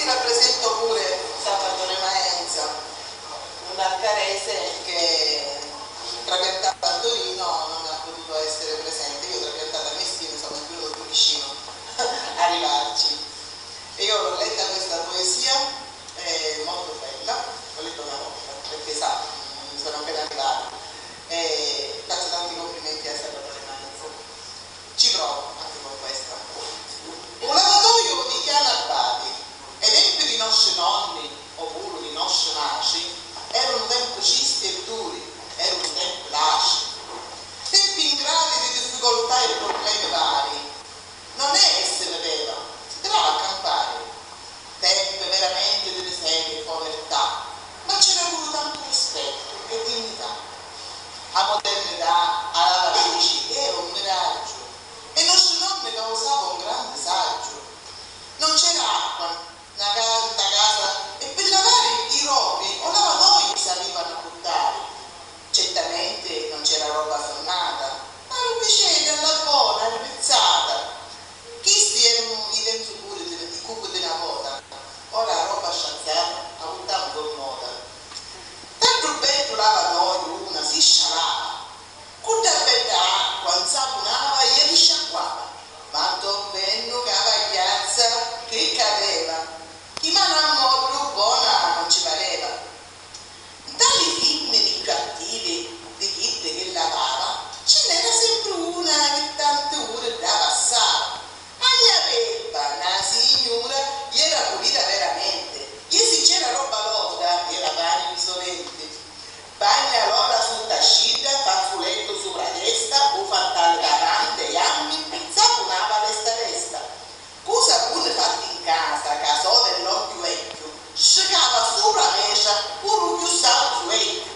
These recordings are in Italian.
rappresento pure Salvatore Maenza, un alcarese che trapiantato a Torino non ha potuto essere presente. Io trapiantata a Messina, insomma, è venuto più vicino a arrivarci. E io l'ho letta questa poesia, è molto bella, l'ho letta una volta, perché sa, mi sono appena arrivata. E faccio tanti complimenti a Salvatore Maenza. Ci provo anche con questa. Un lavatoio di chiana Albati, ai tempi di nostri nonni, oppure di nostri naci, erano tempi cisti e duri, erano tempi lasci, tempi ingrati di difficoltà e problemi vari. Non è che si vedeva, si trovava a campare, tempi veramente di miseria e povertà, ma c'era pure tanto rispetto e dignità. La modernità, alla radici, era un miraggio, e i nostri nonni causavano un grande saggio. Non c'era acqua, una casa, e per lavare i robi o lavatoi si arrivano a buttare. Certamente non c'era roba sonnata, ma rubicetta alla buona, ripizzata. Questi erano i tempi pure i cubi di una volta. Ora la roba sciazzata, la buttavano con moda. Tanto bello lavatoio una si scialava, con da bella acqua, insaponava e risciacquava. Quanto bello cavagliazza che cadeva, chi mano a morro buona non ci pareva. Tali femmine di cattive, di chitte che lavava, ce n'era sempre una che tante ore da passava. Agna Peppa, una signora, gli era pulita veramente, gli si c'era roba lotta, era pane di sovente. Bagna allora su tascita, fazzoletto sopra testa, o fantale davanti, e ammi, sapunava resta. Cosa pure fatti in casa, casò dell'occhio vecchio, scicava sopra mescia, pure più salto vecchio.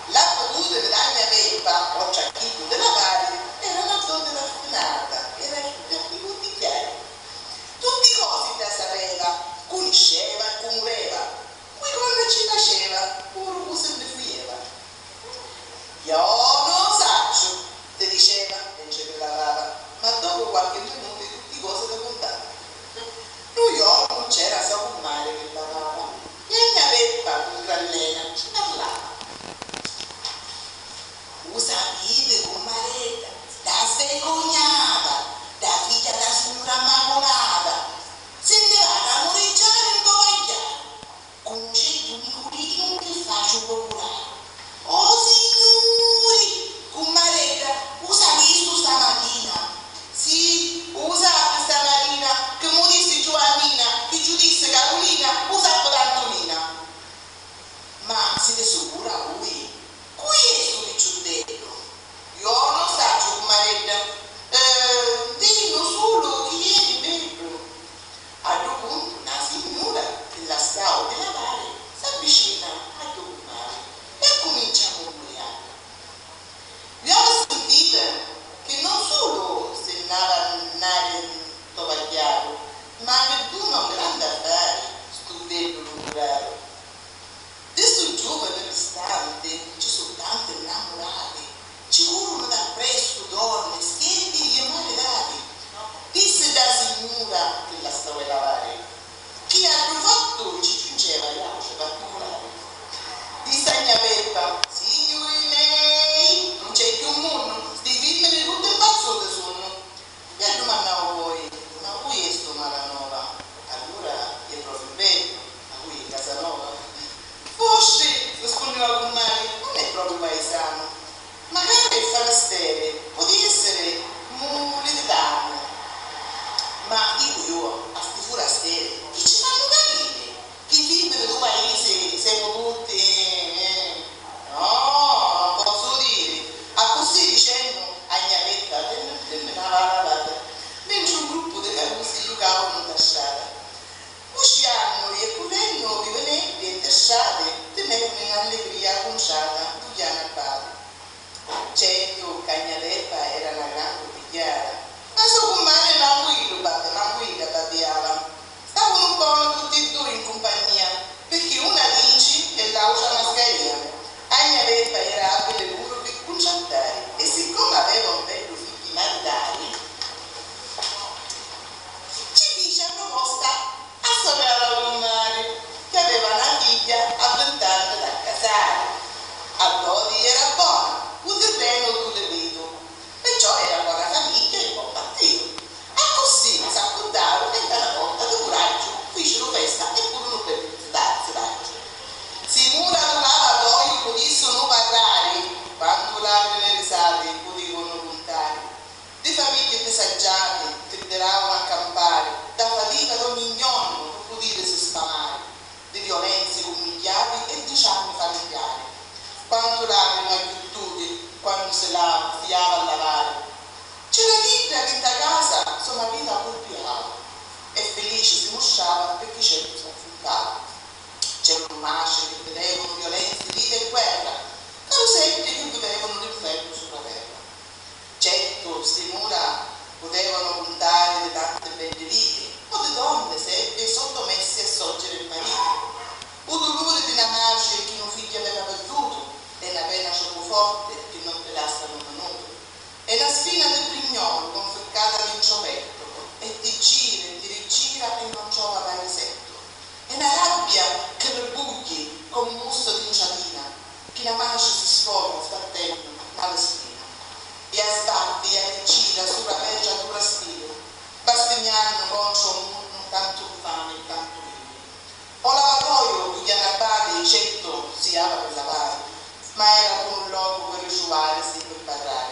La potuta di Agna Peppa, o ciacchito della pari, era una donna raffinata, era di tutti chiari. Tutti i cosi da sapeva, conosceva e comureva, qui quando ci faceva, pure se ne fuieva. Io non saccio, ti diceva, mentre che lavava, ma dopo qualche minuto tutti i cosi da contare. Lui non c'era solo un mare che lavava, e Agna Peppa con grallena ci parlava. Usa vide con maretta, da svergognata, da figlia da signora ammacolata, se ne va a moreggiare in tovagliare, con un certo nicolino che faccio popolare. Oh signori, con maretta, usa visto stamattina? Sì, usa stamattina, che mo disse Giovannina, che giù disse Carolina, usa Antonina. Ma siete sicura voi? Questo che ci ho detto? Io non saggio con maretta, dico solo chi è di bello. Allora punto una signora che la stava di lavare si avvicina a domare e comincia a murmurare. Abbiamo sentito che non solo se andava in tovagliaro, ma che tu un grande affare, sto bello lungurato. Questo giovane restante ci sono tante innamorate, ci corrono da presto donne, schietti e maledati. Disse da signora che la stava a lavare, chi ha fatto ci giungeva le auce particolari. Disse Agna Peppa, signori miei, non c'è più un mondo, sti femmine tutte in pazzo di sonno. E domandavo poi, ma voi è sto Maranova? Allora è proprio bello, ma voi è Casanova? Forse, rispondeva con male, non è proprio paesano, magari è forestiere, può essere muletano. Ma dico io, a sti forestieri, chi ci fanno capire? Che film del tuo paese siamo tutti, no, non posso dire. A così dicendo, Agna Peppa, mentre un gruppo di carusi giocavano in tasciata. Usciano e curendo di venenti e tasciate, tenevano in allegria conciata, tugliana al padre. Certo che Agna Peppa era una grande figliara, ma so comare una guida babbiava. Stavano un po' tutti e due in compagnia, perché una vinci e l'altra mascaria. Agna Peppa era abile pure per conciattare, e siccome aveva un bello figlio maritale, ci fece a proposta a soprare quanto lacrime e virtudi quando si lava a lavare. C'è la figlia che da casa sua marito colpiava e felice si mosciava perché c'era un affrontava. C'era un mace che vedevano violenze, vita e guerra, carosetti che vivevano l'inferno sulla terra. Certo, sti mura potevano puntare di tante belle vite, o di donne secche sottomesse a sorgere il marito. O dolore di una nasce che un figlio aveva perduto, e una pena troppo forte che non te lasciano venuto. E la spina del prignolo conficcata all'inciopetto, e ti gira e ti rigira e non trova mai risetto. E una rabbia che rebugli come un musto di inciatina, che la mace si sfoga sbattendo alla spina. E a sbatti e a rigira sulla peggio a dura stile, bastignando contro un tanto fame e tanto vivo. O lavatoio che gli annabati certo siava per lavare, ma era come un loco per ricciuvarsi e per parlare.